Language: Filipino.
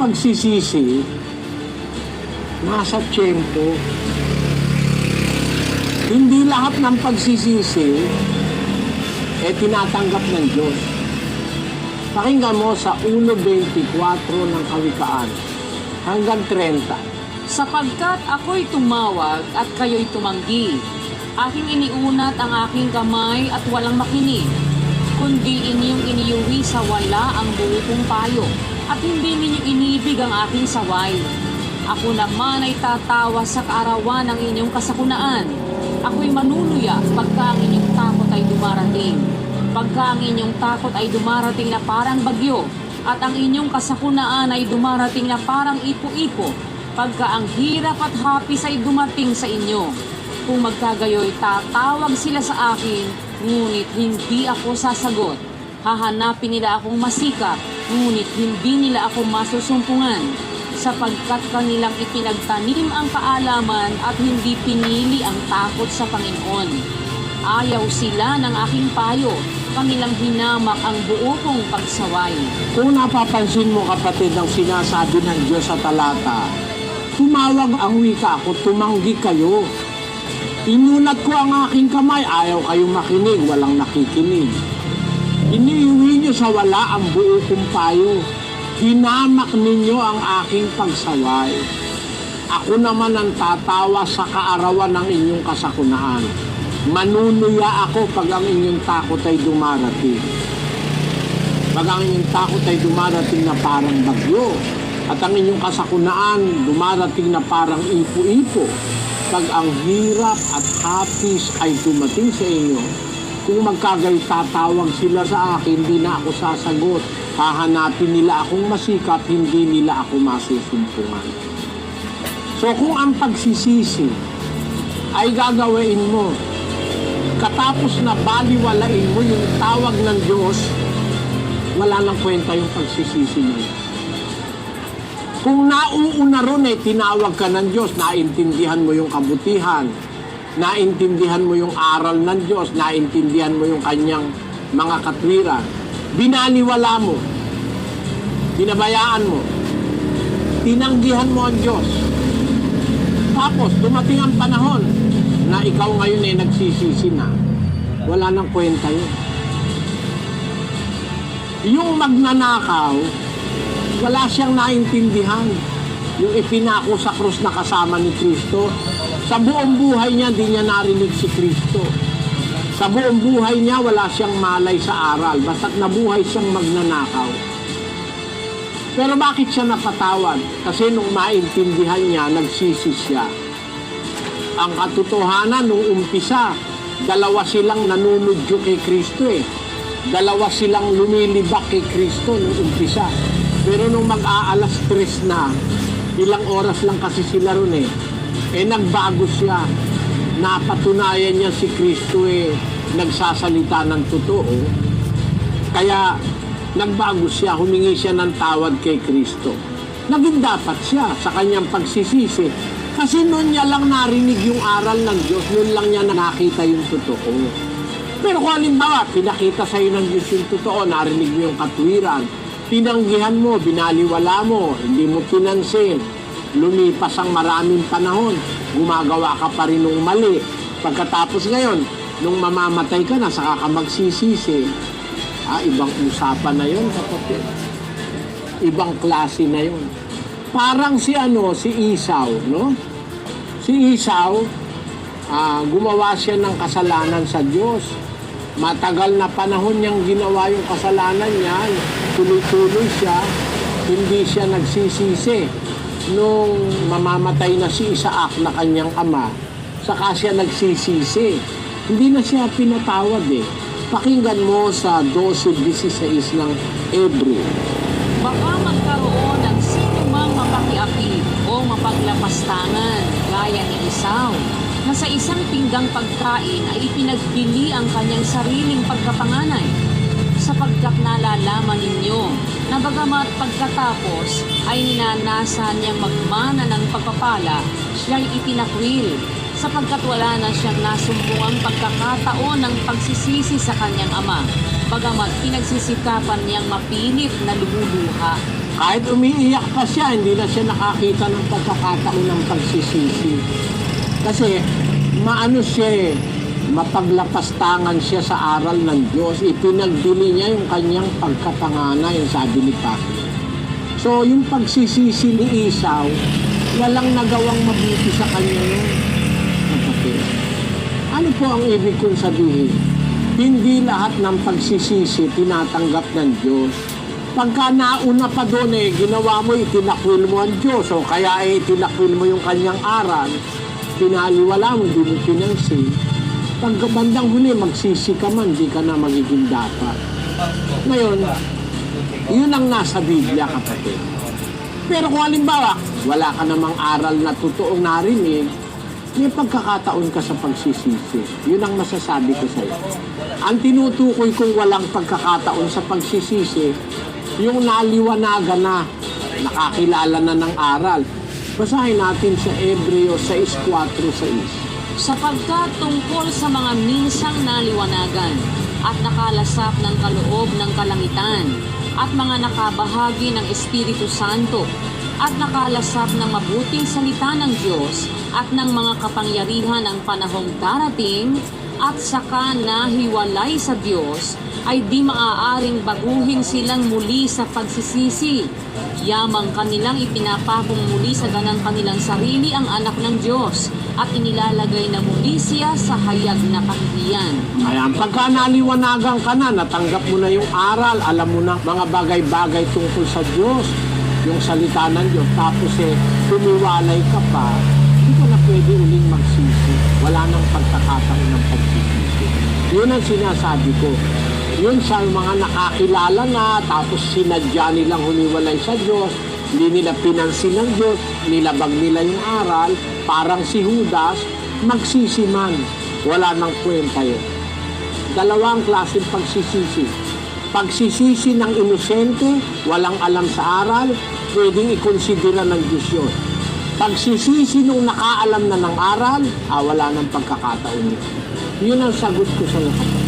pagsisisi, nasa tiyempo. Hindi lahat ng pagsisisi, tinatanggap ng Diyos. Pakinggan mo sa 1:24 ng Kawikaan hanggang 30. Sapagkat ako'y tumawag at kayo'y tumanggi. Aking iniunat ang aking kamay at walang makinig, kundi inyong iniyuwi sa wala ang buo kong payo, at hindi ninyo inibig ang aking saway. Ako naman ay tatawa sa kaarawan ng inyong kasakunaan. Ako'y manuluya pagka ang inyong takot ay dumarating. Pagka ang inyong takot ay dumarating na parang bagyo, at ang inyong kasakunaan ay dumarating na parang ipo-ipo, pagka ang hirap at hapis ay dumating sa inyo. Kung magkagayoy, tatawag sila sa akin, ngunit hindi ako sasagot. Hahanapin nila akong masikap, ngunit hindi nila ako masusumpungan, sapagkat kanilang ipinagtanim ang kaalaman at hindi pinili ang takot sa Panginoon. Ayaw sila ng aking payo, kanilang hinamak ang buo kong pagsaway. Kung napapansin mo, kapatid, ang sinasabi ng Diyos sa talata, tumawag ang wika ko, tumanggi kayo. Inunat ko ang aking kamay, ayaw kayong makinig, walang nakikinig. Iniiwi niyo sa wala ang buo kong payo. Hinamak ninyo ang aking pagsaway. Ako naman ang tatawa sa kaarawan ng inyong kasakunaan. Manunuya ako pag ang inyong takot ay dumarating. Pag ang inyong takot ay dumarating na parang bagyo, at ang inyong kasakunaan dumarating na parang ipo-ipo, pag ang hirap at hapis ay dumating sa inyo, kung magkagay tatawag sila sa akin, hindi na ako sasagot. Hahanapin nila akong masikap, hindi nila ako masusumpungan. So kung ang pagsisisi ay gagawin mo, katapos na baliwalain mo yung tawag ng Diyos, wala nang kwenta yung pagsisisi mo. Kung nauuna ron tinawag ka ng Diyos, naintindihan mo yung kabutihan, naintindihan mo yung aral ng Diyos, naintindihan mo yung kanyang mga katwiran, binaliwala mo, binabayaan mo, tinanggihan mo ang Diyos. Tapos, dumating ang panahon na ikaw ngayon nagsisisi na, wala nang kwenta yun. Yung magnanakaw, wala siyang naintindihan. Yung ipinako sa krus na kasama ni Kristo, sa buong buhay niya, di niya narinig si Kristo. Sa buong buhay niya, wala siyang malay sa aral, basta't nabuhay siyang magnanakaw. Pero bakit siya napatawad? Kasi nung maintindihan niya, nagsisi siya. Ang katotohanan, nung umpisa, dalawa silang nanunudyo kay Kristo Dalawa silang lumilibak kay Kristo nung umpisa. Pero nung mag-aalas 3 na, ilang oras lang kasi sila ron nagbago siya. Napatunayan niya si Kristo nagsasalita ng totoo. Kaya nagbago siya, humingi siya ng tawad kay Kristo. Naging dapat siya sa kanyang pagsisisi. Kasi noon niya lang narinig yung aral ng Diyos, noon lang niya nakita yung totoo. Pero kung halimbawa, pinakita sa'yo ng Diyos yung totoo, narinig mo yung katwiran, tinanggihan mo, binaliwala mo, hindi mo pinansin, lumipas ang maraming panahon, gumagawa ka pa rin ng mali. Pagkatapos ngayon, nung mamamatay ka na, saka ka magsisisi, ibang usapan na yun, kapatid. Ibang klase na yun. Parang si Esau, no? Si Esau, gumawa siya ng kasalanan sa Diyos. Matagal na panahon niyang ginawa yung kasalanan niya, tuloy-tuloy siya, hindi siya nagsisisi. Nung mamamatay na si Isaac na kanyang ama, saka siya nagsisisi. Hindi na siya pinatawad Pakinggan mo sa 12:16 ng Hebreo. Baka magkaroon ng sino mang mapakiapi o mapaglapastangan gaya ni Esau, na sa isang pinggang pagkain ay ipinagbili ang kanyang sariling pagkapanganay, sapagkat nalalaman ninyo na bagamat pagkatapos ay ninanasan niyang magmana ng pagpapala, siya'y itinakwil, sapagkat wala na siyang nasumpungang pagkakataon ng pagsisisi sa kanyang ama, bagamat pinagsisikapan niyang mapilit na lumuluha. Kahit umiiyak pa siya, hindi na siya nakakita ng pagkakataon ng pagsisisi. Kasi maano siya eh, mapaglapastangan siya sa aral ng Diyos. Ipinagbili niya yung kanyang pagkapanganay, yung sabi ni Pacquiao. So, yung pagsisisi ni Esau, walang nagawang mabuti sa kanya yun. Kapatid. Ano po ang ibig kong sabihin? Hindi lahat ng pagsisisi tinatanggap ng Diyos. Pagka nauna pa doon ginawa mo, itinakwil mo ang Diyos. O kaya itinakwil mo yung kanyang aral, pinaliwala mo, hindi mo pinansin. Pagka bandang huli, magsisi ka man, di ka na magiging dapat. Ngayon, yun ang nasa Biblia, kapatid. Pero kung halimbawa, wala ka namang aral na totoong narinig, may pagkakataon ka sa pagsisisi. Yun ang masasabi ko sa'yo. Ang tinutukoy kong walang pagkakataon sa pagsisisi, yung naliwanagan na, nakakilala na ng aral. Basahin natin sa Hebreo 6:4-6. Sapagkat tungkol sa mga minsang naliwanagan at nakalasap ng kaloob ng kalangitan at mga nakabahagi ng Espiritu Santo at nakalasap ng mabuting salita ng Diyos at ng mga kapangyarihan ng panahong darating at saka nahiwalay sa Diyos, ay di maaaring baguhin silang muli sa pagsisisi. Yamang kanilang ipinapakong muli sa ganang kanilang sarili ang anak ng Diyos at inilalagay na muli siya sa hayag na kahihiyan. Ayan, pagka naliwanagan ka na, natanggap mo na yung aral, alam mo na mga bagay-bagay tungkol sa Diyos, yung salita ng Diyos, tapos tumiwalay ka pa, hindi ka na pwede uling magsisi. Wala nang pagkakataon ng pagsisisi. Yun ang sinasabi ko. Yun sa mga nakakilala na, tapos sinadya nilang humiwalay sa Diyos, hindi nila pinansin ng Diyos, nilabag nila yung aral, parang si Judas, magsisiman. Wala nang kwenta yun. Dalawang klaseng pagsisisi. Pagsisisi ng inosente, walang alam sa aral, pwedeng ikonsidera ng Diyos yun. Pagsisisi nung nakaalam na ng aral, wala nang pagkakataon yun. Yun ang sagot ko sa lahat.